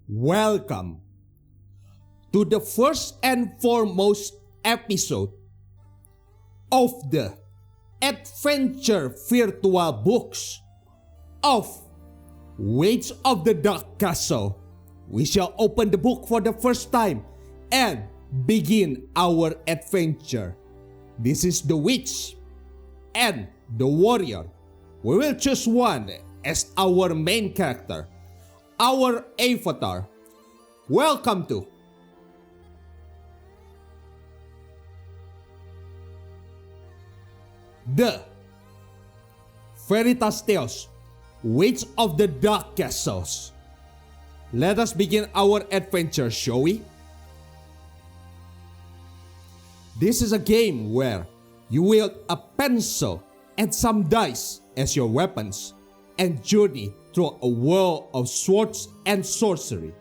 Welcome to the first and foremost episode of the adventure virtual books of Witch of the Dark Castle. We shall open the book for the first time and begin our adventure. This is the witch and the warrior. We will choose one as our main character, our avatar. Welcome to the Veritas Tales, Witch of the Dark Castles. Let us begin our adventure, shall we? This is a game where you wield a pencil and some dice as your weapons and journey through a world of swords and sorcery.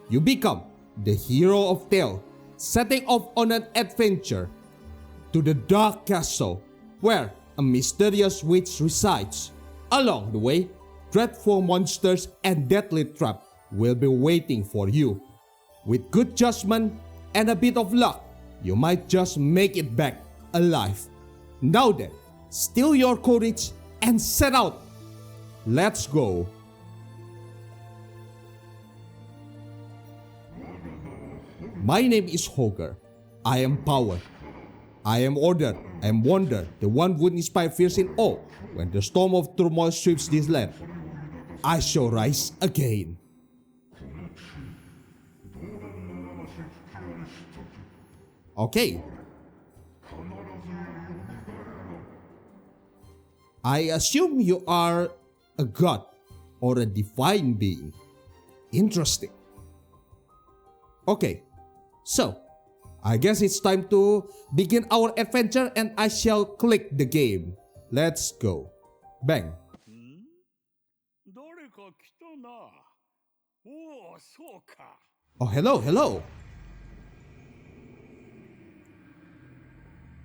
You become the hero of tale, setting off on an adventure to the Dark Castle where a mysterious witch resides. Along the way, dreadful monsters and deadly traps will be waiting for you. With good judgment and a bit of luck, you might just make it back alive. Now then, still your courage and set out. Let's go. My name is Holger. I am power. I am order. I am wonder. The one would inspire fears in awe. When the storm of turmoil sweeps this land, I shall rise again. Okay. I assume you are a god or a divine being. Interesting. Okay, so I guess it's time to begin our adventure and I shall click the game. Let's go. Bang. Oh, hello.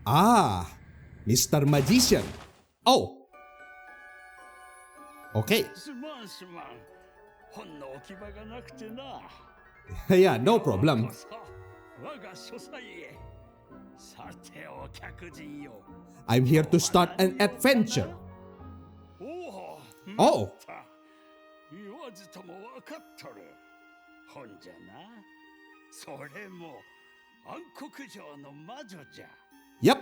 Ah, Mr. Magician. Oh. Okay. Yeah, no problem. I'm here to start an adventure. Oh. Yep.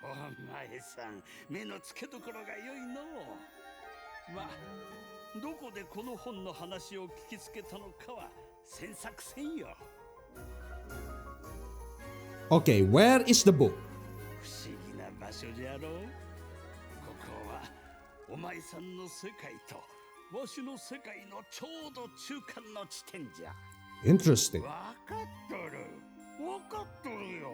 お前さん、目の付けどころが良いのう。まあ、どこでこの本の話を聞きつけたのかは詮索せんよ。Okay, where is the book? 不思議な場所じゃろう。ここはお前さんの世界とわしの世界のちょうど中間の地点じゃ。Interesting. わかっとる。わかっとるよ。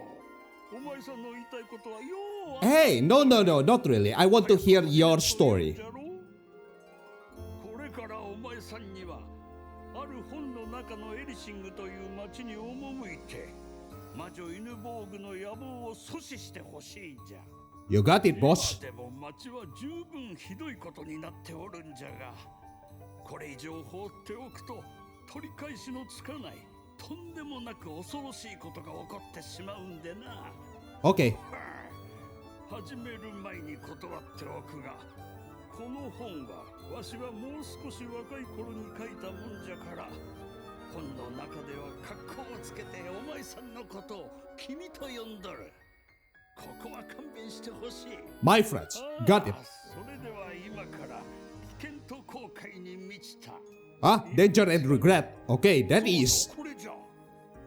Hey, no, not really. I want to hear your story. これからお前さんにはある本の中のエリシングという町に赴いて魔女イヌボーグの野望を阻止してほしいんじゃ。 You got it, boss. でも町は十分ひどいことになっておるんじゃが、これ以上放っておくと取り返しのつかない とんでもなく恐ろしいことが起こってしまうんでな。 Okay. 始める前に断っておくが、この本はわしはもう少し若い頃に書いたもんじゃから、本の中では格好をつけてお前さんのことを君と呼んどる。ここは勘弁してほしい。 My friends, got it. それでは今から危険と後悔に満ちた。 Ah, danger and regret. Okay, that is これじゃ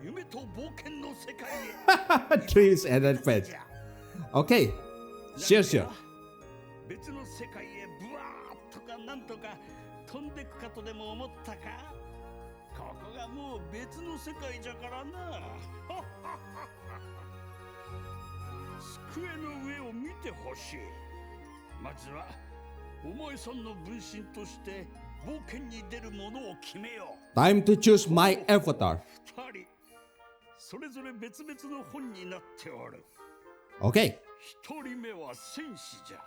夢と冒険の世界へ。 dreams and adventure. Okay, sure. 別の世界へブワーッとかなんとか飛んでくかとでも思ったか。ここがもう別の世界じゃからな。机の上を見てほしい。まずはお前さんの分身として冒険に出るものを決めよう。 Time to choose my avatar. 二人それぞれ別々の本になっておる。 Okay. 一人目は戦士じゃ。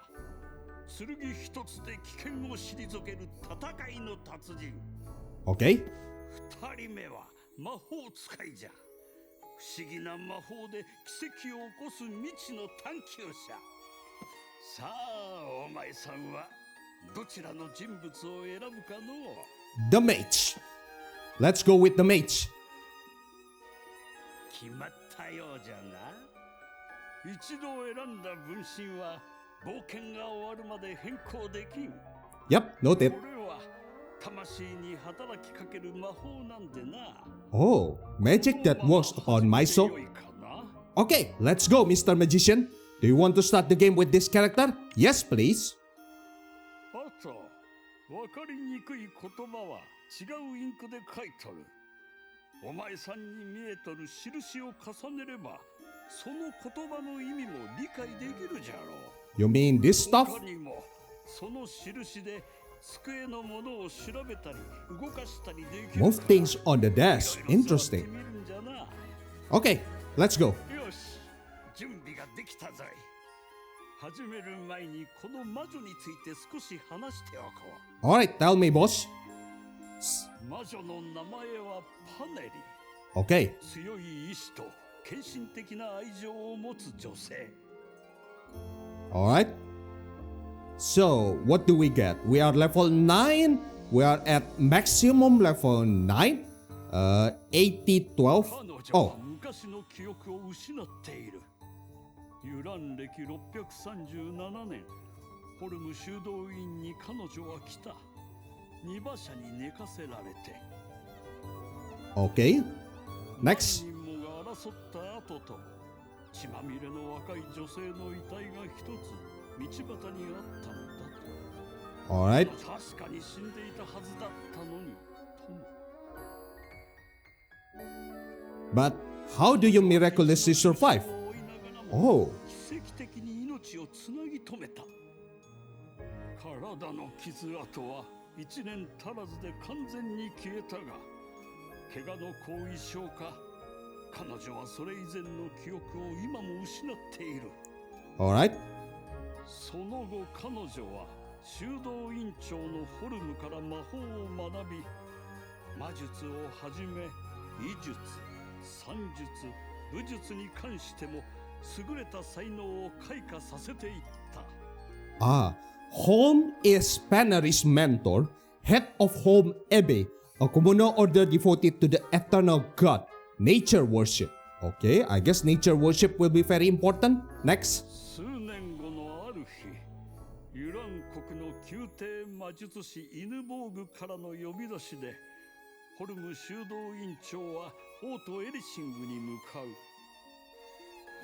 剣一つで危険を退ける戦いの達人。 Okay. 二人目は魔法使いじゃ。不思議な魔法で奇跡を起こす未知の探求者。さあ、お前さんはどちらの人物を選ぶかのう。 The mage. Let's go with the mage. 決まったようじゃな。一度選んだ分身は冒険が終わるまで変更できん。 Yep, noted. これは魂に働きかける魔法なんでな。 Oh, magic that works on my soul. Okay, let's go, Mr. Magician. Do you want to start the game with this character? Yes, please. あと、わかりにくい言葉は違うインクで書いとる。お前さんに見えとる印を重ねれば、その言葉の意味も理解できるじゃろう。 You mean this stuff? 他にも、その印で机のものを調べたり動かしたりできる。 Move things on the desk. Interesting. Okay, let's go. よし、準備ができたぞい。始める前にこの魔女について少し話しておこう。 Alright, tell me, boss. 魔女の名前はパネリ。 Okay. 強い意志と献身的な愛情を持つ女性。 Alright. So, what do we get? We are level 9. We are at maximum level 9. 80, 12. 彼女 Oh, は昔の記憶を失っている。ユラン歴637年、ホルム修道院に彼女は来た。2馬車に寝かせられて。 okay. Next. 何人もが争った後と、血まみれの若い女性の遺体が一つ道端にあったのだと。 Alright. 確かに死んでいたはずだったのにとも。 But how do you miraculously survive? Oh. 奇跡的に命をつなぎ止めた。体の傷跡は1年足らずで完全に消えたが、怪我の後遺症か、彼女はそれ以前の記憶を今も失っている。 Alright. その後彼女は修道院長のホルムから魔法を学び、魔術をはじめ医術、算術、武術に関しても優れた才能を開花させていった。 Ah, Home is Panery's mentor, head of Home Abbey, a communal order devoted to the eternal god, nature worship. Okay, I guess nature worship will be very important. Next. 数年後のある日、ユラン国の宮廷魔術師イヌボーグからの呼び出しで、ホルム修道院長は王都エリシングに向かう。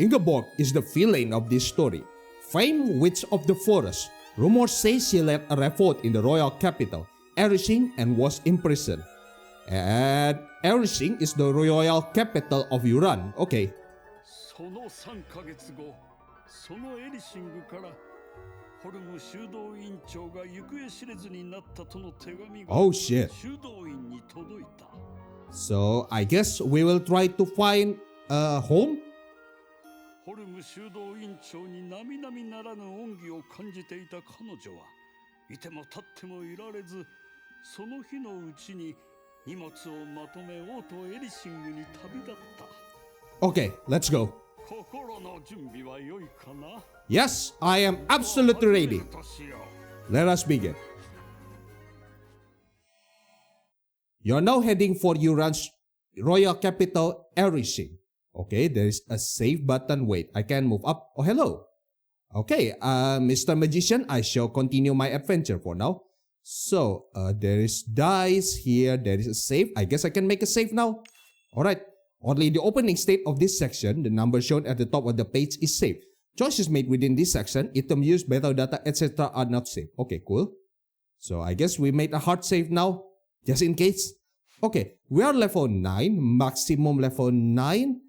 Ingeborg is the villain of this story. Famed witch of the forest. Rumors say she led a revolt in the royal capital, Erising, and was imprisoned. And Erising is the royal capital of Yuran. Okay. その3ヶ月後、そのエリシングからホルム修道院長が行方知れずになったとの手紙が Oh shit. 修道院に届いた。 So I guess we will try to find a home. ホルム修道院長に並々ならぬ恩義を感じていた彼女はいても立ってもいられず、その日のうちに荷物をまとめ王都エリシングに旅立った。 Okay, let's go. 心の準備は良いかな？ Yes, I am absolutely ready. Let us begin. You're now heading for Yuran's royal capital, Erising. Okay, there is a save button. Wait, I can move up. Oh, hello. Okay, Mr. Magician, I shall continue my adventure for now. So, there is dice here. There is a save. I guess I can make a save now. Alright. Only the opening state of this section, the number shown at the top of the page is saved. Choices made within this section, item use, battle data, etc. are not saved. Okay, cool. So, I guess we made a hard save now, just in case. Okay, we are level 9, maximum level 9.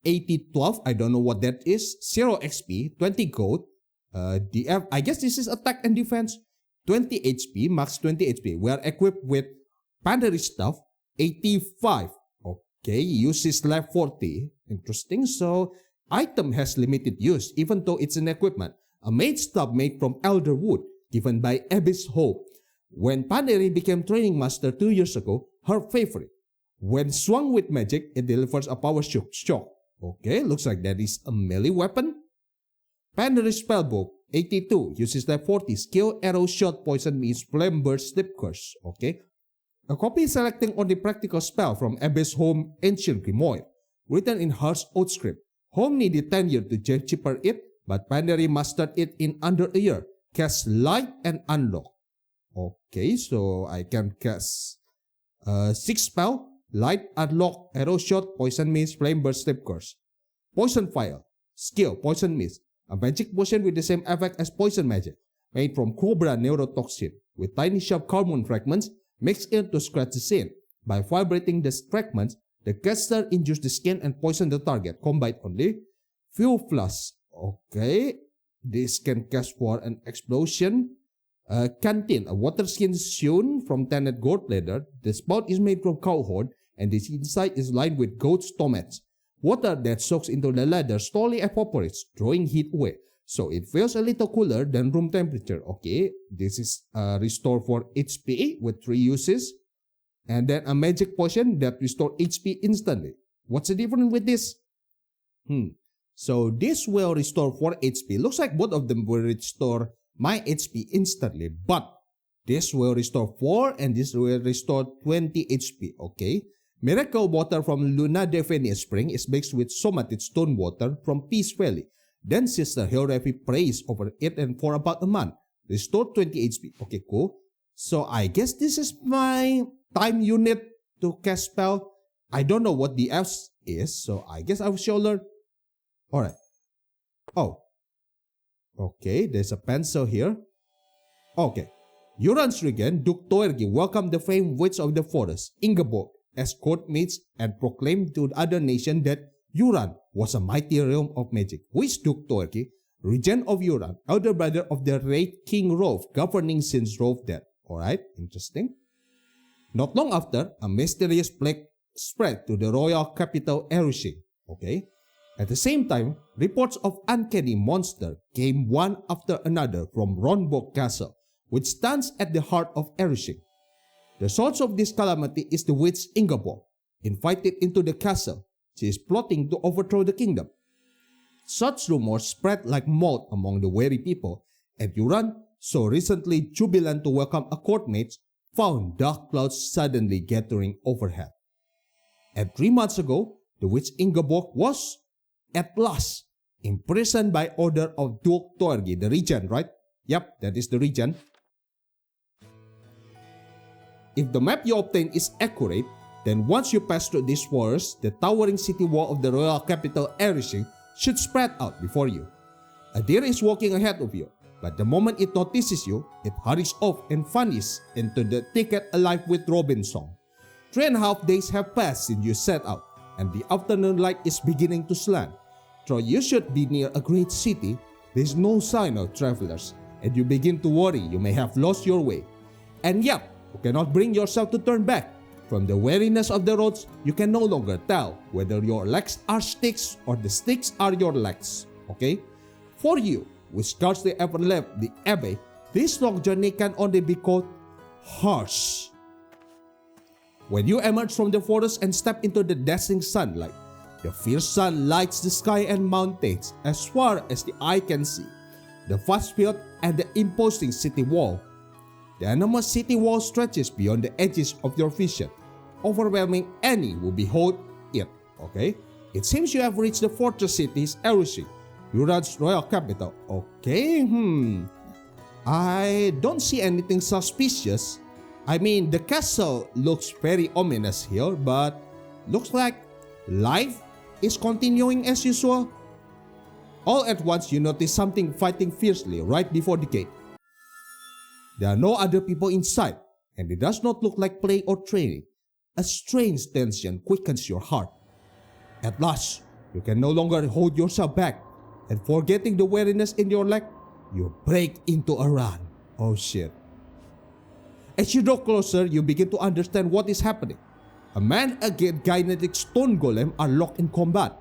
80, 12, I don't know what that is. 0 XP, 20 gold. I guess this is attack and defense. 20 HP, max 20 HP. We are equipped with Pandering stuff, 85. Okay, use is left 40. Interesting. So, item has limited use, even though it's an equipment. A mage staff made from elder wood, given by Abyss Hope. When Pandering became training master 2 years ago, her favorite. When swung with magic, it delivers a power shock. Okay, looks like that is a melee weapon. Pandary's Spellbook 82 uses type 40 skill, arrow, shot, poison, means, flame, burst, sleep, curse. Okay. A copy selecting only practical spell from Abyss Home Ancient Grimoire, written in Harsh Oath script. Home needed 10 years to cheaper it, but Pandary mastered it in under a year. Cast Light and Unlock. Okay, so I can cast 6 spell. Light, Unlock, Arrow Shot, Poison Mist, Flame Burst, Sleep Curse. Poison Fire. Skill, Poison Mist. A magic potion with the same effect as poison magic, made from Cobra Neurotoxin, with tiny sharp carbon fragments mixed in to scratch the skin. By vibrating the fragments, the caster injures the skin and poison the target. Combined only. Fuel Flask. Okay. This can cast for an explosion. Canteen, a water skin sewn from tanned goat leather. The spout is made from cow horn, and the inside is lined with goat's stomachs. Water that soaks into the leather slowly evaporates, drawing heat away. So it feels a little cooler than room temperature. Okay, this is restore for HP with 3 uses. And then a magic potion that restore HP instantly. What's the difference with this? So this will restore 4 HP. Looks like both of them will restore my HP instantly. But this will restore 4 and this will restore 20 HP. Okay. Miracle water from Luna Devenia Spring is mixed with somatic stone water from Peace Valley. Then Sister Hilrefi prays over it and for about a month. Restore 20 HP. Okay, cool. So I guess this is my time unit to cast spell. I don't know what the else is, so I guess I shall learn. Alright. Oh. Okay, there's a pencil here. Okay. Yuran's Regent, Duke Toergi, welcomed the famed witch of the forest, Ingeborg, as court mates and proclaimed to the other nation that Yuran was a mighty realm of magic, which Duke Toergi, regent of Yuran, elder brother of the late King Rolf, governing since Rolf's death. Alright, interesting. Not long after, a mysterious plague spread to the royal capital Erushing. Okay. At the same time, reports of uncanny monsters came one after another from Ronborg Castle, which stands at the heart of Erushing. The source of this calamity is the witch Ingeborg, invited into the castle. She is plotting to overthrow the kingdom. Such rumors spread like mold among the wary people, and Yuran, so recently jubilant to welcome a courtmate, found dark clouds suddenly gathering overhead. And 3 months ago, the witch Ingeborg was, at last, imprisoned by order of Duke Toergi, the regent, right? Yep, that is the regent. If the map you obtain is accurate, then once you pass through this forest, the towering city wall of the royal capital Erushing should spread out before you. A deer is walking ahead of you, but the moment it notices you, it hurries off and vanishes into the thicket alive with robin song. 3.5 days have passed since you set out, and the afternoon light is beginning to slant. Though you should be near a great city, there is no sign of travelers, and you begin to worry you may have lost your way. And yet, you cannot bring yourself to turn back. From the weariness of the roads, you can no longer tell whether your legs are sticks or the sticks are your legs. Okay? For you, who scarcely ever left the abbey, this long journey can only be called harsh. When you emerge from the forest and step into the dazzling sunlight, the fierce sun lights the sky and mountains as far as the eye can see, the vast field and the imposing city wall. The enormous city wall stretches beyond the edges of your vision, overwhelming any who behold it. Okay? It seems you have reached the fortress city's Erushing, Yuran's royal capital. Okay, I don't see anything suspicious. I mean, the castle looks very ominous here, but looks like life is continuing as usual. All at once, you notice something fighting fiercely right before the gate. There are no other people inside, and it does not look like play or training. A strange tension quickens your heart. At last, you can no longer hold yourself back, and forgetting the weariness in your leg, you break into a run. Oh shit. As you draw closer, you begin to understand what is happening. A man and a gigantic stone golem are locked in combat.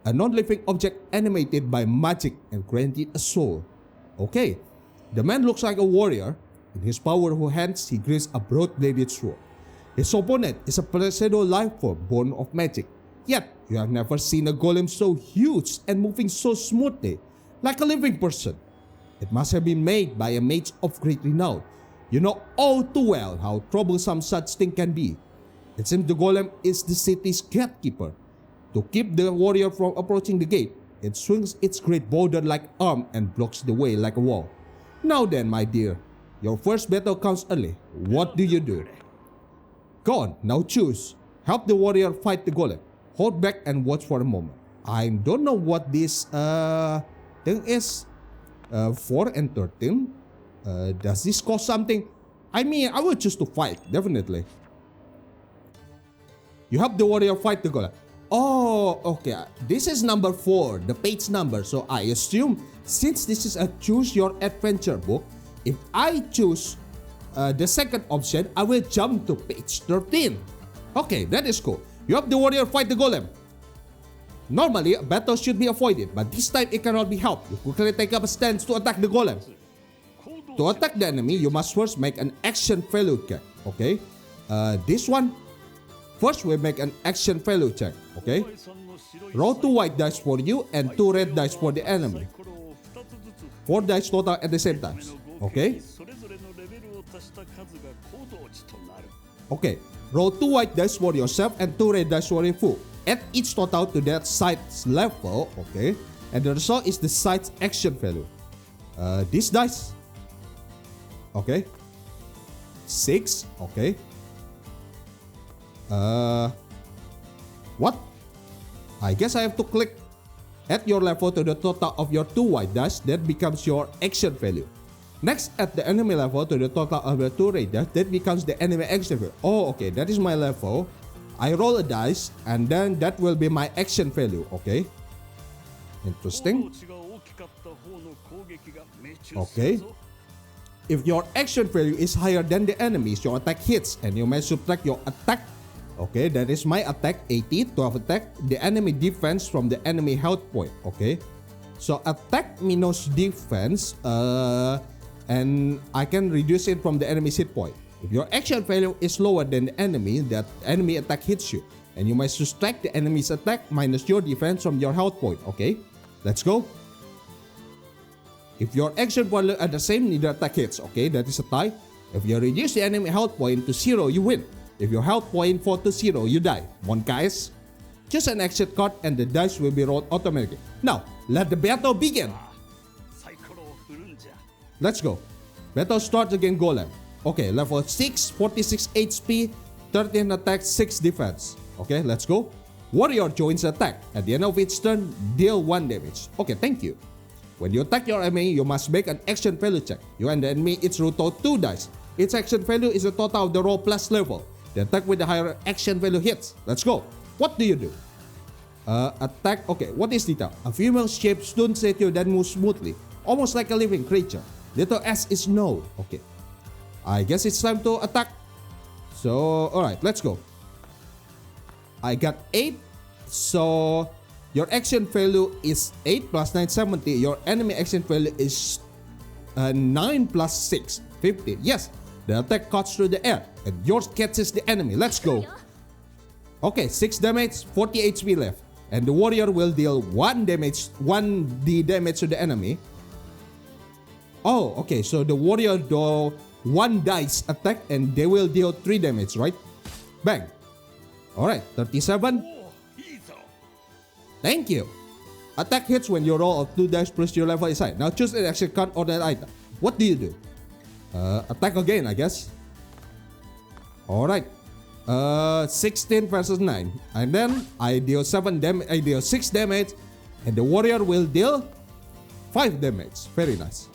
A non-living object animated by magic and granted a soul. Okay, the man looks like a warrior. In his powerful hands, he grasps a broad-bladed sword. His opponent is a pseudo life form born of magic. Yet, you have never seen a golem so huge and moving so smoothly, like a living person. It must have been made by a mage of great renown. You know all too well how troublesome such thing can be. It seems the golem is the city's gatekeeper. To keep the warrior from approaching the gate, it swings its great boulder-like arm and blocks the way like a wall. Now then, my dear, your first battle comes early. What do you do? Go on, now choose. Help the warrior fight the golem. Hold back and watch for a moment. I don't know what this thing is. 4 and 13. Does this cost something? I mean, I would choose to fight, definitely. You help the warrior fight the golem. Oh, okay. This is number 4, the page number. So I assume since this is a choose your adventure book, if I choose the second option, I will jump to page 13. Okay, that is cool. You help the warrior fight the golem. Normally, a battle should be avoided, but this time it cannot be helped. You quickly take up a stance to attack the golem. To attack the enemy, you must first make an action value check. Okay, this one. First, we make an action value check. Okay, roll 2 white dice for you and 2 red dice for the enemy. 4 dice total at the same time. Okay. Okay, roll 2 white dice for yourself and 2 red dice for your foe. Add each total to that side's level. Okay, and the result is the side's action value. This dice. Okay. 6. Okay. What? I guess I have to click add your level to the total of your 2 white dice. That becomes your action value. Next, add the enemy level to the total of your 2 red dice. That becomes the enemy action value. Oh, okay. That is my level. I roll a dice and then that will be my action value. Okay. Interesting. Okay. If your action value is higher than the enemy's, your attack hits and you may subtract your attack. Okay, that is my attack 80 to have attack the enemy defense from the enemy health point. Okay, so attack minus defense and I can reduce it from the enemy's hit point. If your action value is lower than the enemy, that enemy attack hits you and you must subtract the enemy's attack minus your defense from your health point. Okay, let's go. If your action value are the same, neither attack hits. Okay, that is a tie. If you reduce the enemy health point to 0, you win. If your health point fall to 0, you die. One guys. Choose an action card and the dice will be rolled automatically. Now, let the battle begin. Let's go. Battle starts against golem. Okay, level 6, 46 HP, 13 attack, 6 defense. Okay, let's go. Warrior joins attack. At the end of each turn, deal 1 damage. Okay, thank you. When you attack your enemy, you must make an action value check. You and the enemy each roll 2 dice. Its action value is the total of the roll plus level. The attack with the higher action value hits. Let's go. What do you do? Attack. Okay, what is detail? A female shaped stone statue that moves smoothly, almost like a living creature. Little S is no. Okay. I guess it's time to attack. So, alright, let's go. I got 8. So, your action value is 8 plus 9, 70. Your enemy action value is 9 plus 6, 50. Yes, the attack cuts through the air and yours catches the enemy. Let's go. Okay, 6 damage, 40 HP left. And the warrior will deal 1 D damage to the enemy. Oh, okay, so the warrior do 1 dice attack and they will deal 3 damage, right? Bang. Alright, 37. Thank you. Attack hits when you roll of 2 dice plus your level is high. Now choose an action card or an item. What do you do? Attack again, I guess. Alright. 16 versus 9. And then I deal 6 damage. And the warrior will deal 5 damage. Very nice.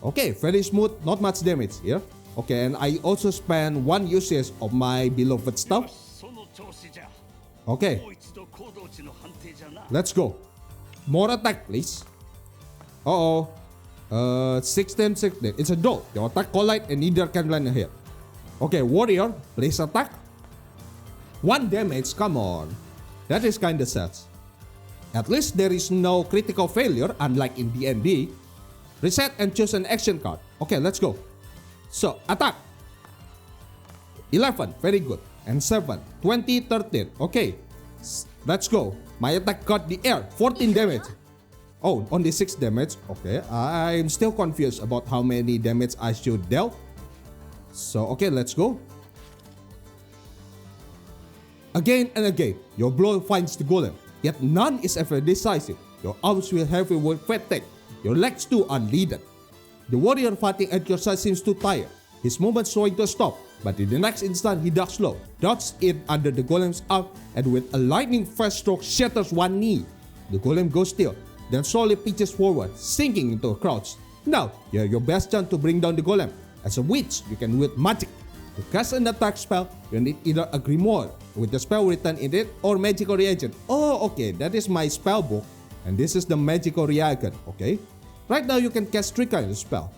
Okay, very smooth. Not much damage here. Okay, and I also spend 1 usage of my beloved stuff. Okay. Let's go. More attack, please. Uh-oh. 16. It's a draw. Your attack collide and neither can land a hit. Okay, warrior, please attack. 1 damage, come on. That is kinda sad. At least there is no critical failure, unlike in D&D. Reset and choose an action card. Okay, let's go. So, attack. 11, very good. and 7. 20, 13. Okay, let's go. My attack got the air. 14 damage. Oh, only 6 damage. Okay, I'm still confused about how many damage I should deal. So, okay, let's go. Again and again, your blow finds the golem, yet none is ever decisive. Your arms will heavy with fatigue. Your legs too unleaded. The warrior fighting at your side seems too tired. His movements trying to stop, but in the next instant he ducks low, dodges in under the golem's arm, and with a lightning fast stroke shatters one knee. The golem goes still, then slowly pitches forward, sinking into a crouch. Now, you have your best chance to bring down the golem. As a witch, you can wield magic. To cast an attack spell, you need either a grimoire with the spell written in it or magical reagent. Oh, okay, that is my spell book, and this is the magical reagent, okay? Right now, you can cast 3 kinds of spell.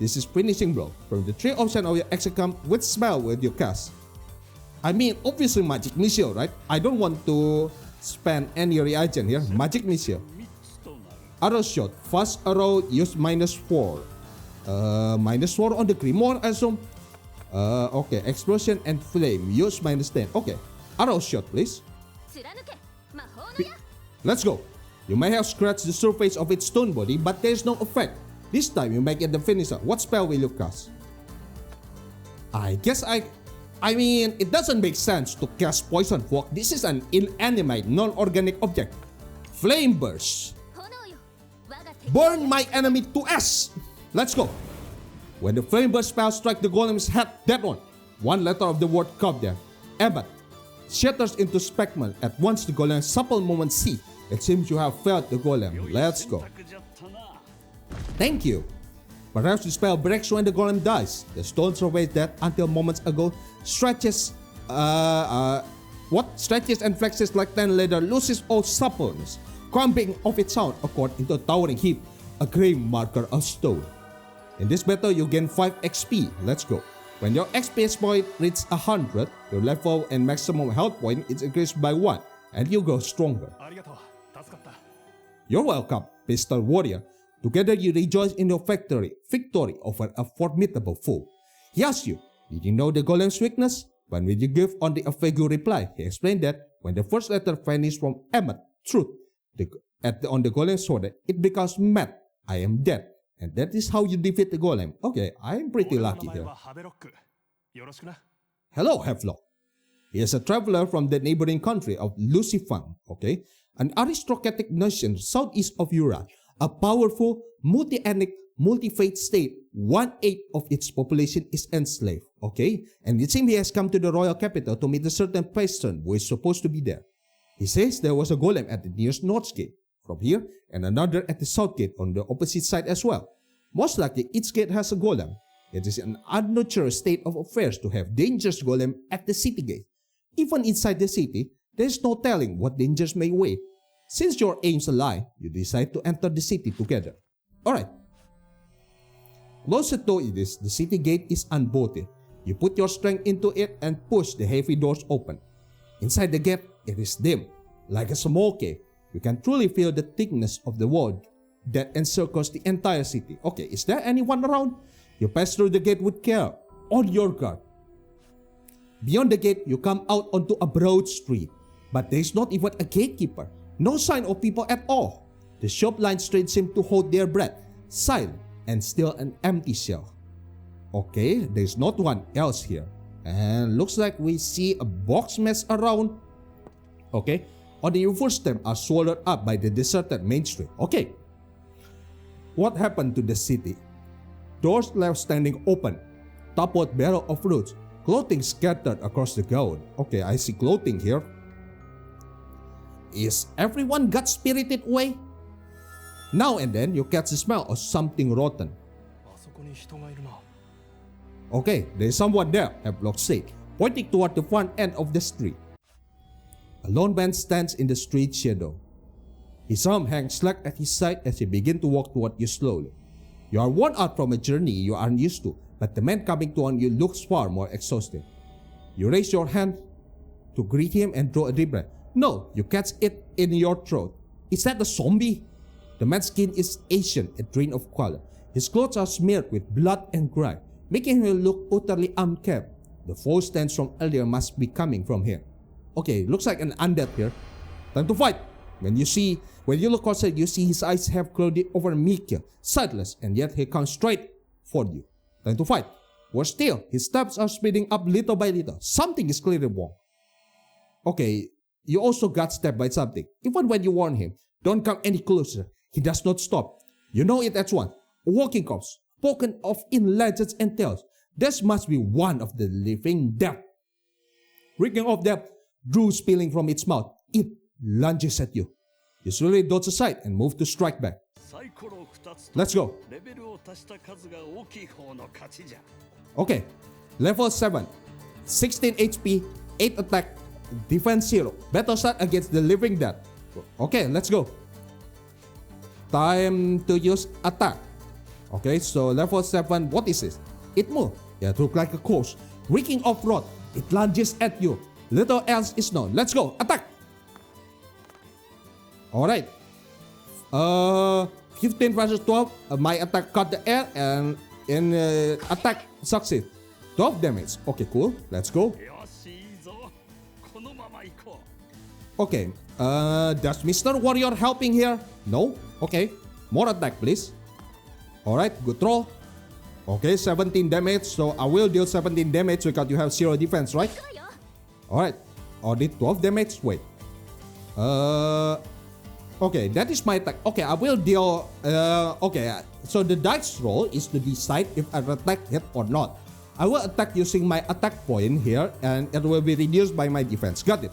This is finishing blow. From the 3 options of your execute, which spell will you cast? I mean, obviously magic missile, right? I don't want to spend any reagent here. Magic missile. Arrow shot. Fast arrow, use -4. -4 on the grimoire, I assume. Okay, explosion and flame, use -10. Okay, arrow shot, please. Let's go. You may have scratched the surface of its stone body, but there is no effect. This time you make it the finisher. What spell will you cast? I guess I mean, it doesn't make sense to cast poison fog. This is an inanimate, non-organic object. Flame burst. Burn my enemy to ash. Let's go. When the flame burst spell strikes the golem's head, that one letter of the word carved there, Ep.1, shatters into spectrum. At once the golem's supple movement ceased. It seems you have failed the golem. Let's go. Thank you. Perhaps the spell breaks when the golem dies. The stone surveyed that until moments ago stretches and flexes like 10 leather, loses all suppleness, crumbling off its sound accord into a towering heap, a grave marker of stone. In this battle, you gain 5 XP. Let's go. When your XP point reaches 100, your level and maximum health point is increased by 1, and you grow stronger. You're welcome, Pistol Warrior. Together you rejoice in your victory over a formidable foe. He asks you, did you know the golem's weakness? When will you give on the Afegu reply? He explained that when the first letter vanished from Ep.1, truth, on the golem's shoulder, it becomes mad. I am dead. And that is how you defeat the golem. Okay, I'm pretty lucky here. Hello, Havelock. He is a traveler from the neighboring country of Lucifang, okay? An aristocratic nation southeast of Europe. A powerful, multi-ethnic, multi-faith state. 1/8 of its population is enslaved, okay? And it seems he has come to the royal capital to meet a certain patron who is supposed to be there. He says there was a golem at the nearest north gate from here, and another at the south gate on the opposite side as well. Most likely, each gate has a golem. It is an unnatural state of affairs to have dangerous golem at the city gate. Even inside the city, there is no telling what dangers may wait. Since your aims align, you decide to enter the city together. Alright. Closer to it is, the city gate is unbolted. You put your strength into it and push the heavy doors open. Inside the gate, it is dim, like a small cave. You can truly feel the thickness of the wall that encircles the entire city. Okay, is there anyone around? You pass through the gate with care, on your guard. Beyond the gate, you come out onto a broad street. But there is not even a gatekeeper. No sign of people at all. The shop-lined street seems to hold their breath, silent and still an empty shell. Okay, there's not one else here. And looks like we see a box mess around. Okay, on the reverse stem are swallowed up by the deserted main street. Okay, what happened to the city? Doors left standing open, toppled barrel of fruits, clothing scattered across the ground. Okay, I see clothing here. Is everyone got spirited away? Now and then you catch the smell of something rotten. Okay, there is someone there, Havelock said, pointing toward the front end of the street. A lone man stands in the street shadow. His arm hangs slack at his side as he begins to walk toward you slowly. You are worn out from a journey you aren't used to, but the man coming toward you looks far more exhausted. You raise your hand to greet him and draw a deep breath. No, you catch it in your throat. Is that a zombie? The man's skin is ashen and drained of color. His clothes are smeared with blood and grime, making him look utterly unkempt. The foe stands from earlier must be coming from here. Okay, looks like an undead here. Time to fight. When you look closer, you see his eyes have clouded over Mika, sightless, and yet he comes straight for you. Time to fight. Worse still, his steps are speeding up little by little. Something is clearly wrong. Okay, you also got stabbed by something. Even when you warn him, don't come any closer, he does not stop. You know it as one, a walking corpse, spoken of in legends and tales. This must be one of the living dead. Reeking of death, drew spilling from its mouth. It lunges at you. You slowly dodge aside and move to strike back. Let's go. Okay, level 7, 16 HP, 8 attack, defense 0. Battle start against the living dead. Okay, let's go. Time to use attack. Okay, so level 7, what is this? It moves. Yeah, it looks like a corpse. Reeking of rot, it lunges at you. Little else is known. Let's go, attack. Alright. 15 versus 12. My attack caught the air and in attack succeed. 12 damage. Okay, cool. Let's go. Okay. Does Mr. Warrior helping here? No? Okay. More attack, please. Alright, good throw. Okay, 17 damage. So I will deal 17 damage because you have 0 defense, right? Alright. Or did 12 damage? Wait. Okay, that is my attack. Okay, I will deal... okay, so the dice roll is to decide if an attack hit or not. I will attack using my attack point here and it will be reduced by my defense. Got it.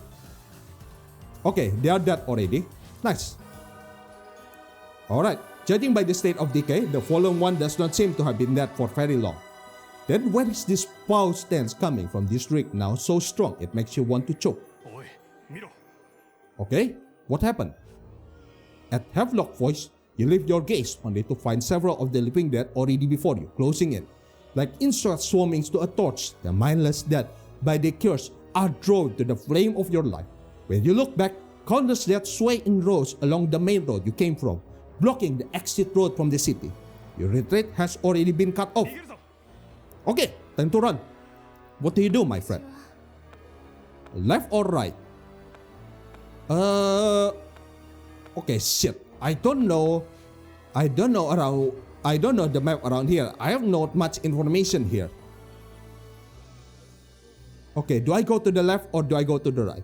Okay, they are dead already. Nice. Alright, judging by the state of decay, the fallen one does not seem to have been dead for very long. Then where is this foul stench coming from this rig now so strong it makes you want to choke? Okay, what happened? At Havelock voice, you lift your gaze only to find several of the living dead already before you, closing in. Like insects swarming to a torch, the mindless dead, by the curse, are drawn to the flame of your life. When you look back, countless dead sway in rows along the main road you came from, blocking the exit road from the city. Your retreat has already been cut off. Okay, time to run. What do you do, my friend? Left or right? Okay, shit. I don't know the map around here. I have not much information here. Okay, do I go to the left or do I go to the right?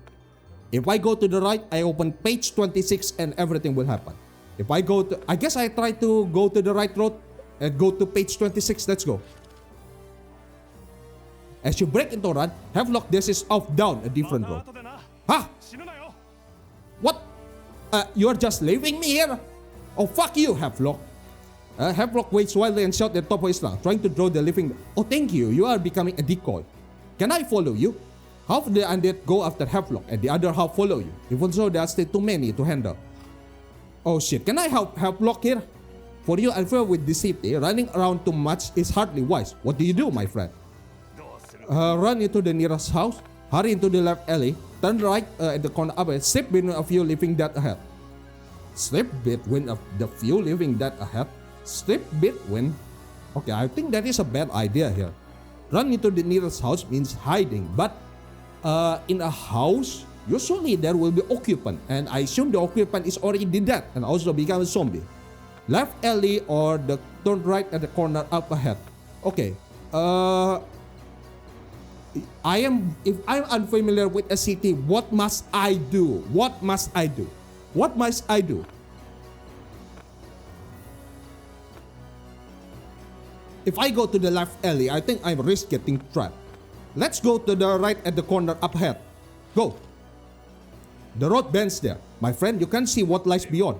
If I go to the right, I open page 26 and everything will happen. If I go to... I guess I try to go to the right road and go to page 26. Let's go. As you break into run, Havelock dashes off down a different road. Huh? What? You are just leaving me here? Oh, fuck you, Havelock. Havelock waits wildly and shouts at the top of his lungs, trying to draw the living... Oh, thank you. You are becoming a decoy. Can I follow you? Half the undead go after Havelock and the other half follow you. Even so, there are still too many to handle. Oh shit, can I help Havelock here? For you unfair with the city, running around too much is hardly wise. What do you do, my friend? Run into the nearest house, hurry into the left alley, turn right at the corner up and slip between a few living dead ahead. Slip between the few living dead ahead? Slip between? Okay, I think that is a bad idea here. Run into the nearest house means hiding, but in a house, usually there will be occupant, and I assume the occupant is already dead and also become a zombie. Left alley or the turn right at the corner up ahead. Okay, if I'm unfamiliar with a city, what must I do? What must I do? What must I do? If I go to the left alley, I think I risk getting trapped. Let's go to the right at the corner up ahead. Go. The road bends there. My friend, you can see what lies beyond.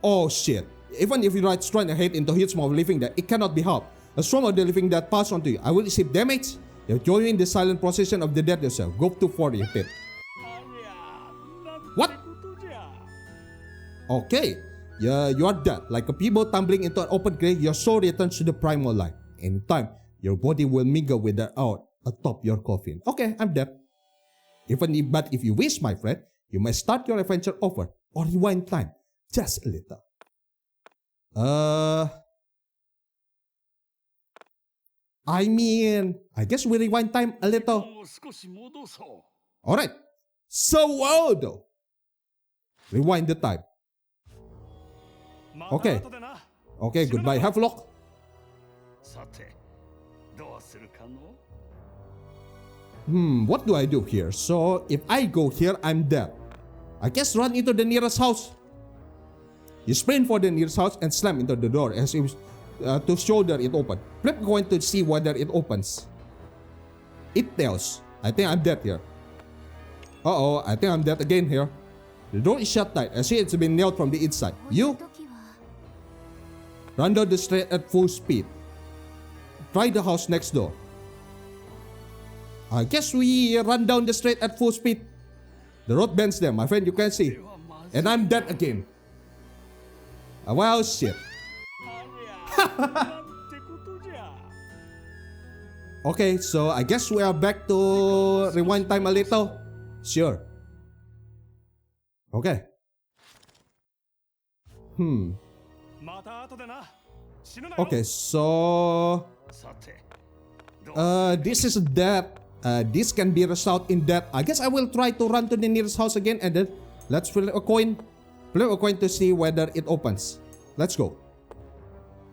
Oh shit. Even if you ride straight ahead into a huge swarm of living dead, it cannot be helped. A swarm of the living dead pass onto you. I will receive damage. You're joining the silent procession of the dead yourself. Go to 40 hit. What? Okay. You are dead. Like a people tumbling into an open grave, your soul returns to the primal light. In time, your body will mingle with the earth atop your coffin. Okay, I'm dead. But if you wish, my friend, you may start your adventure over or rewind time just a little. I mean, I guess we rewind time a little. もう少し戻そう Alright. So old. Rewind the time. また Okay. 後でな Okay, goodbye. Have a look. さてどうするかの What do I do here? So, if I go here, I'm dead. I guess run into the nearest house. You sprint for the nearest house and slam into the door as if to show that it opened. Flip going to see whether it opens. It tells. I think I'm dead here. Uh-oh, I think I'm dead again here. The door is shut tight. I see it's been nailed from the inside. You run down the street at full speed. Try the house next door. I guess we run down the street at full speed. The road bends there, my friend, you can see. And I'm dead again. Well, shit. なんてことじゃ Okay, so I guess we are back to rewind time a little. Sure. Okay. また後でな死ぬなよ Okay, so さてどう this is death. This can be resolved in death. I guess I will try to run to the nearest house again and then let's flip a coin. Flip a coin to see whether it opens. Let's go.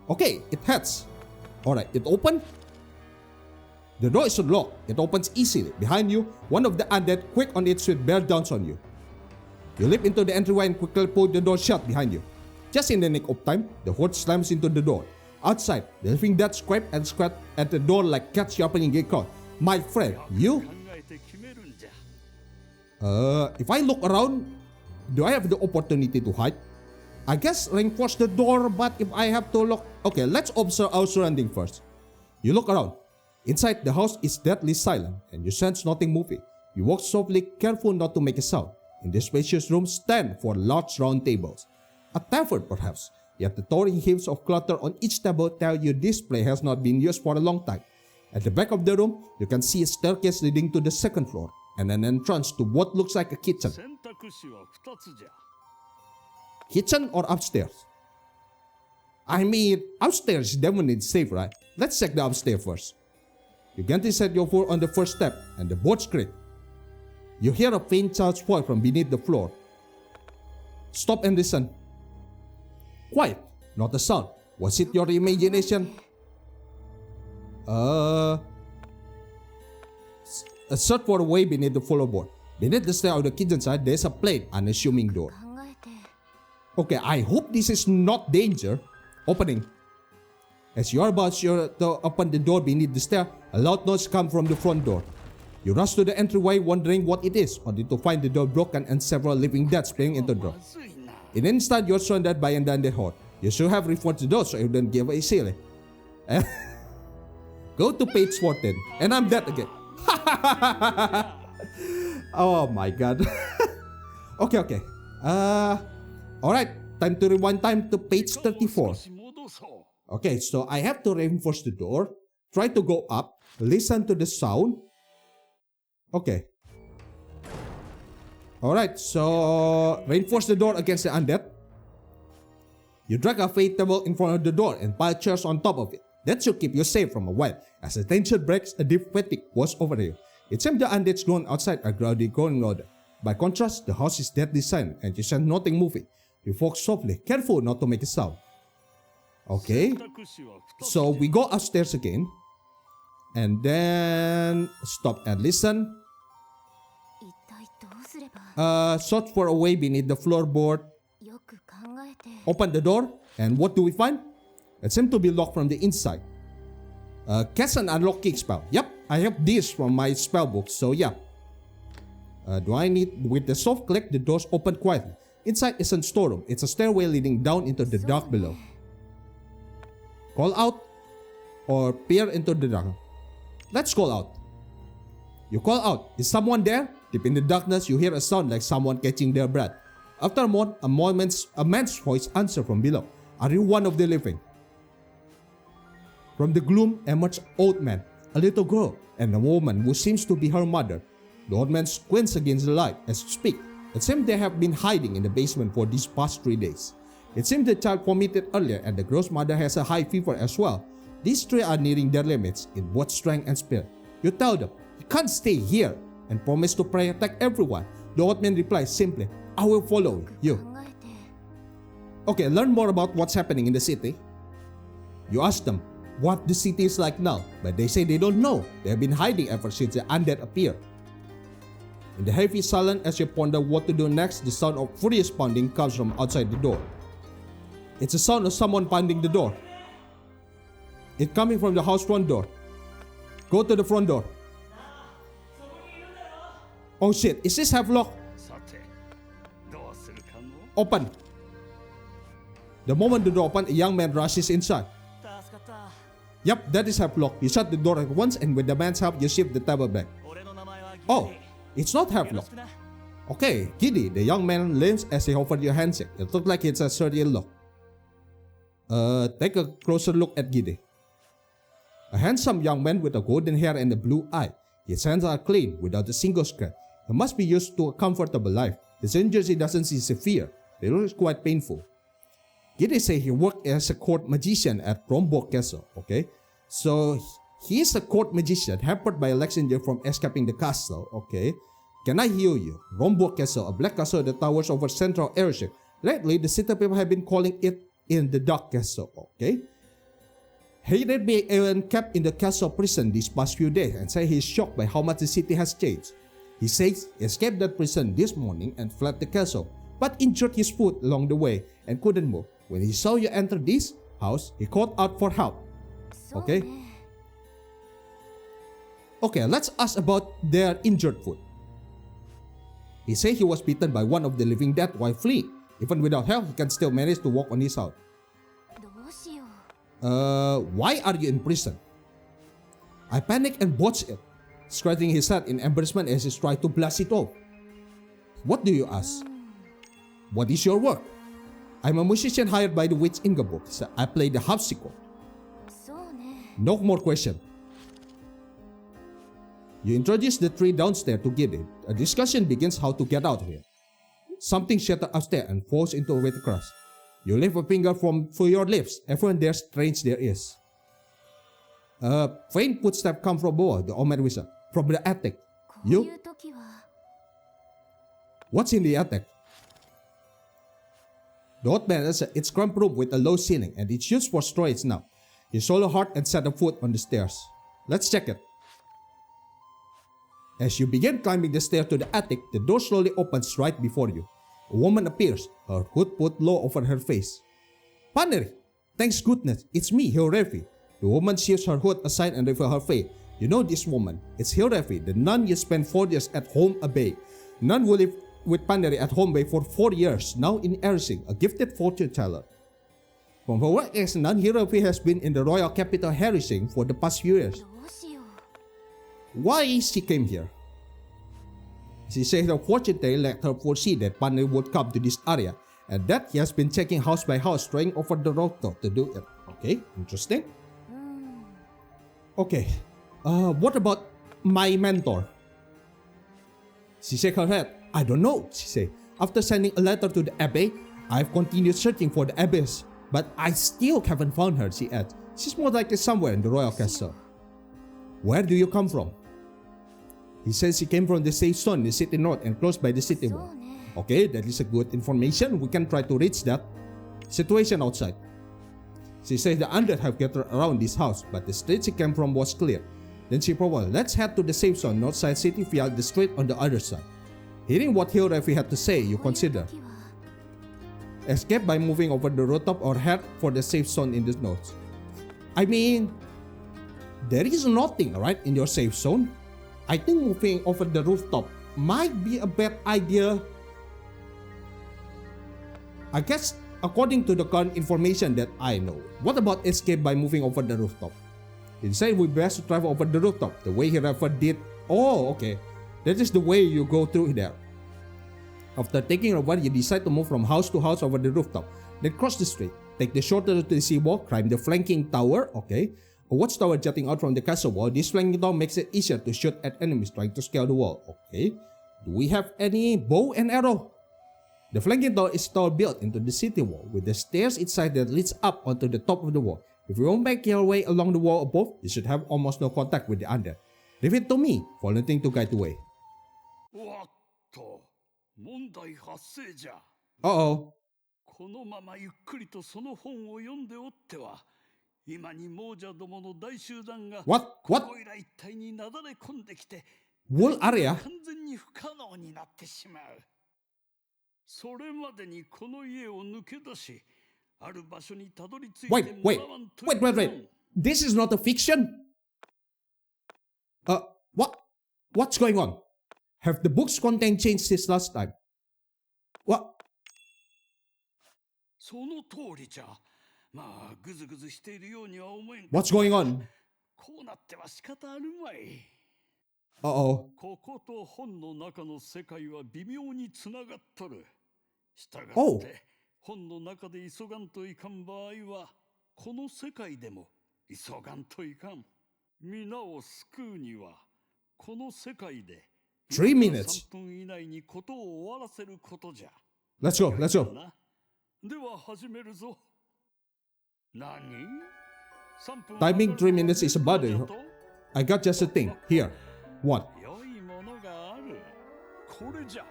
Okay, it heads. Alright, it opened. The door is unlocked. It opens easily. Behind you, one of the undead, quick on its feet, bears down on you. You leap into the entryway and quickly pull the door shut behind you. Just in the nick of time, the horde slams into the door. Outside, the living dead scrape and scratch at the door like cats sharpening a caught. My friend, you? 考えて決めるんじゃ If I look around, do I have the opportunity to hide? I guess reinforce the door, but if I have to look... Okay, let's observe our surrounding first. You look around. Inside, the house is deadly silent, and you sense nothing moving. You walk softly, careful not to make a sound. In this spacious room stand 4 large round tables. A tavern, perhaps, yet the towering heaps of clutter on each table tell you this place has not been used for a long time. At the back of the room, you can see a staircase leading to the second floor, and an entrance to what looks like a kitchen. 選択肢は2つじゃ Kitchen or upstairs? I mean, upstairs is definitely safe, right? Let's check the upstairs first. You gently set your foot on the first step, and the boards creak. You hear a faint child's voice from beneath the floor. Stop and listen. Quiet, not a sound. Was it your imagination? Search for a way beneath the floorboard. Beneath the stair of the kitchen side, there's a plain, unassuming door. Okay, I hope this is not danger. Opening. As you are about to open the door beneath the stair, a loud noise comes from the front door. You rush to the entryway wondering what it is, only to find the door broken and several living dead spraying into the door. まずいな In an instant, you're surrounded by an undead horde. You should have reinforced the door so you don't give away silly. Go to page 14, and I'm dead again. Oh my god. Okay. Alright, time to rewind time to page 34. 少し戻そう Okay, so I have to reinforce the door, try to go up, listen to the sound. Okay. Alright, so reinforce the door against the undead. You drag a fate table in front of the door and pile chairs on top of it. That should keep you safe from a while. As the tension breaks, a deep fatigue was over you. It seems the undeads grown outside are gradually growing louder. By contrast, the house is deadly silent and you sense nothing moving. You walk softly, careful not to make a sound. Okay, 選択肢は2つ so we go upstairs again. And then stop and listen. 一体どうすれば Search for a way beneath the floorboard. よく考えて Open the door, and what do we find? It seems to be locked from the inside. Cast an unlocking spell. Yep, I have this from my spell book, so yeah. Do I need... With the soft click, the doors open quietly. Inside is a storeroom. It's a stairway leading down into the dark below. Call out or peer into the dark. Let's call out. You call out. Is someone there? Deep in the darkness, you hear a sound like someone catching their breath. After a moment, a man's voice answers from below. Are you one of the living? From the gloom emerged an old man, a little girl, and a woman who seems to be her mother. The old man squints against the light as he speaks. It seems they have been hiding in the basement for these past 3 days. It seems the child vomited earlier and the girl's mother has a high fever as well. These three are nearing their limits in both strength and spirit. You tell them, you can't stay here, and promise to protect everyone. The old man replies simply, I will follow you. Okay, learn more about what's happening in the city. You ask them what the city is like now, but they say they don't know. They have been hiding ever since the undead appeared. In the heavy silence as you ponder what to do next, the sound of furious pounding comes from outside the door. It's the sound of someone pounding the door. It's coming from the house front door. Go to the front door. Oh shit, is this Havelock? Open. The moment the door opens, a young man rushes inside. Yep, that is Havelock. You shut the door at once, and with the man's help, you shift the table back. Oh, it's not Havelock. Okay, Giddy, the young man leans as he offers you a handshake. It looks like it's a certain look. Take a closer look at Giddy. A handsome young man with a golden hair and a blue eye. His hands are clean, without a single scratch. He must be used to a comfortable life. His injury doesn't seem severe. It looks quite painful. Giddy say he worked as a court magician at Romborg Castle, okay? So, he is a court magician hampered by a lecture from escaping the castle, okay? Can I heal you? Romborg Castle, a black castle that towers over central airship. Lately, the city people have been calling it in the Dark Castle, okay? He had been kept in the castle prison these past few days and say he is shocked by how much the city has changed. He says he escaped that prison this morning and fled the castle, but injured his foot along the way and couldn't move. When he saw you enter this house, he called out for help. Okay? Okay, let's ask about their injured foot. He said he was bitten by one of the living dead while fleeing. Even without help, he can still manage to walk on his own. Why are you in prison? I panicked and botched it, scratching his head in embarrassment as he tried to blast it off. What do you ask? What is your work? I'm a musician hired by the witch Ingeborg, so I play the harpsichord. No more question. You introduce the three downstairs to Giddy. A discussion begins how to get out of here. Something shatters upstairs and falls into a wet crust. You lift a finger for your lips. Everyone there strains their ears. Faint footsteps come from below, the old man whispered. From the attic. You? What's in the attic? The old man answered, it's cramped room with a low ceiling and it's used for storage now. You swallow hard and set a foot on the stairs. Let's check it. As you begin climbing the stairs to the attic, the door slowly opens right before you. A woman appears, her hood put low over her face. Paneri! Thanks goodness, it's me, Hilrefi. The woman shifts her hood aside and reveals her face. You know this woman. It's Hilrefi, the nun you spent 4 years at home Bay. Nun who lived with Paneri at home Bay for 4 years, now in Ersing, a gifted fortune teller. From her work as a nun, Hilrefi has been in the royal capital Ersing for the past few years. Why she came here? She says her fortune teller let her foresee that Paneri would come to this area and that he has been checking house by house, trying over the rooftop to do it. Okay, interesting. Okay, what about my mentor? She shakes her head. I don't know, she said. After sending a letter to the abbey, I've continued searching for the abbess, but I still haven't found her, she adds. She's more likely somewhere in the royal castle. Where do you come from? He says he came from the safe zone in the city north and close by the city wall. Okay, that is a good information. We can try to reach that. Situation outside. She says the undead have gathered around this house, but the street she came from was clear. Then she proposed, let's head to the safe zone north side city via the street on the other side. Hearing what Hilrefi had to say, you consider. Escape by moving over the rooftop or head for the safe zone in the north. I mean, there is nothing right in your safe zone. I think moving over the rooftop might be a bad idea. I guess according to the current information that I know. What about escape by moving over the rooftop? He said we best travel over the rooftop, the way he referred did. Oh, okay. That is the way you go through there. After taking a while, you decide to move from house to house over the rooftop. Then cross the street. Take the shorter route to the seawall, climb the flanking tower, okay. A watchtower jutting out from the castle wall. This flanking tower makes it easier to shoot at enemies trying to scale the wall, okay. Do we have any bow and arrow? The flanking tower is tower built into the city wall with the stairs inside that leads up onto the top of the wall. If you won't make your way along the wall above, you should have almost no contact with the undead. Leave it to me, volunteering to guide the way. おっと、問題発生じゃ。Uh-oh. このままゆっくりとその本を読んでおっては、今に亡者どもの大集団が What? ここいら一帯になだれ込んできて、 Wool area? 完全に不可能になってしまう。それまでにこの家を抜け出し、ある場所にたどり着いて Wait. もらわんといかん。 This is not a fiction? What's going on? Have the book's content changed since last time? What? その通りじゃ。まあ、ぐずぐずしているようには思えん。 What's going on? こうなっては仕方あるまい。 Uh-oh. ここと本の中の世界は微妙につながっとる。したがって、おう本の中で急がんといかん場合は、この世界でも急がんといかん。皆を救うには、この世界で3 minutes. 3分以内にことを終わらせることじゃ。 Let's go. では始めるぞ。何 Timing 3 minutes is about it. I got just a thing. Here. What? 良いものがある。これじゃ。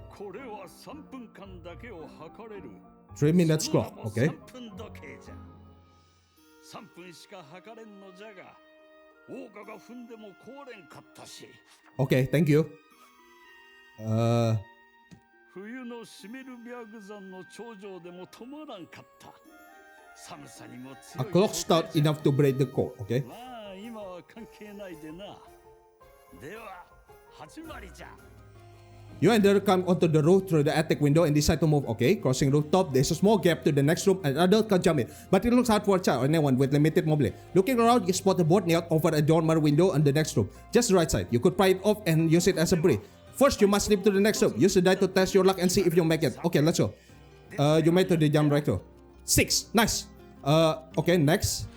これは3分間だけを測れる。 3 minutes clock, okay? 3分時計じゃ。3分しか測れんのじゃが、オーガが踏んでも壊れんかったし。 Okay, thank you. 冬のシメルビアグ山の頂上でも止まらんかった。寒さにも A 強い。 clock stout enough to break the code, okay? まあ今は関係ないでな。では始まりじゃ。 You and Derek come onto the roof through the attic window and decide to move, okay? Crossing rooftop, there's a small gap to the next room and an adult can jump in. But it looks hard for a child or anyone with limited mobility. Looking around, you spot a board nailed over a dormer window on the next room. Just the right side. You could pry it off and use it as a bridge. First, you must slip to the next room. Use the die to test your luck and see if you make it. Okay, let's go. You made to the jump right through. 6. Nice. Okay, next.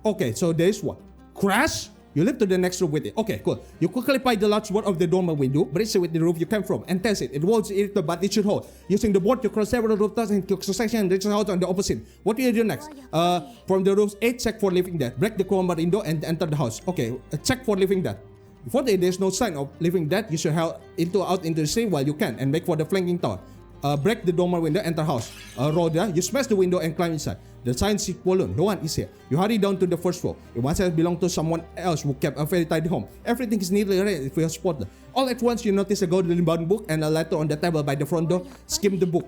Okay, so there's one. Crash. You lift to the next room with it. Okay, cool. You quickly pry the large board of the dormer window, brace it with the roof you came from, and test it. It won't hit the but it should hold. Using the board, you cross several rooftops and click succession and reach the house on the opposite. What do you do next? From the roof's 8, check for living dead. Break the dormer window and enter the house. Okay, check for living dead. Before there's no sign of living dead, you should head out into the street while you can and make for the flanking tower. Break the dormer window, enter house. Roll there, you smash the window and climb inside. The sign is balloon, no one is here. You hurry down to the first floor. It once has belonged to someone else who kept a very tidy home. Everything is neatly arranged if you are spotted. All at once, you notice a golden bound book and a letter on the table by the front door. Skim the book.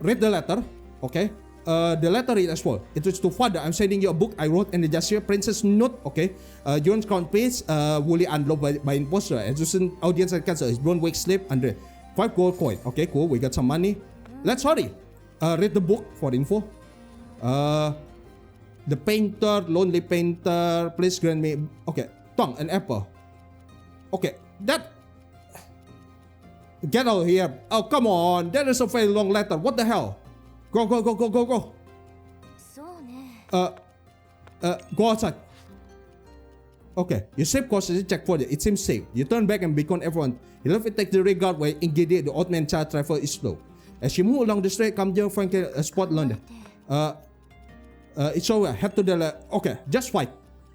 Read the letter. Okay. The letter reads as follows. It is to father. I'm sending you a book I wrote in the gesture. Princess note. Okay. Jones Crown Prince. Wholly unloved by imposter. Adjacent audience and cancer. His blown wake sleep under 5 gold coin. Okay, cool. We got some money. Let's hurry. Read the book for info. The painter, lonely painter. Please grant me. Okay, tongue and apple. Okay, that. Get out of here. Oh, come on. That is a very long letter. What the hell? Go. そうね。Go outside. Okay, you save cautiously, check for it. It seems safe. You turn back and beckon everyone. You love it, take the rear guard way. Engage the old man child travel is slow. As you move along the street, come down Frank spot London. It's over. Head to the left. Okay, just fight.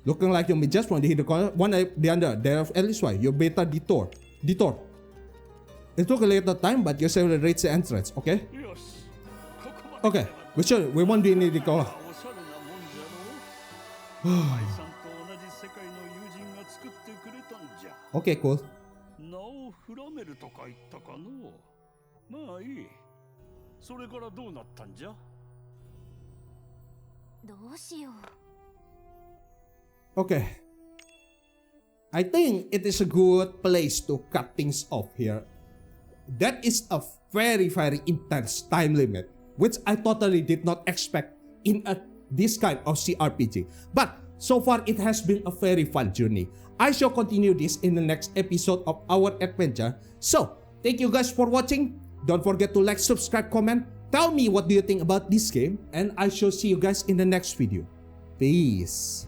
Looking like you may just want to hit the corner. One the other. There at least one. You better detour. It took a little time, but you safely reached the entrance. Okay. よし。ここまで。 Okay. We won't do any recall. おしゃれなもんじゃろう。舞さんと同じ世界の友人が作ってくれたんじゃ。 Okay, cool. 名をフラメルとか言ったかの。まあいい。それからどうなったんじゃ。どうしよう。 Okay. I think it is a good place to cut things off here. That is a very, very intense time limit, which I totally did not expect in this kind of CRPG. But so far, it has been a very fun journey. I shall continue this in the next episode of our adventure. So, thank you guys for watching. Don't forget to like, subscribe, comment. Tell me what do you think about this game, and I shall see you guys in the next video. Peace.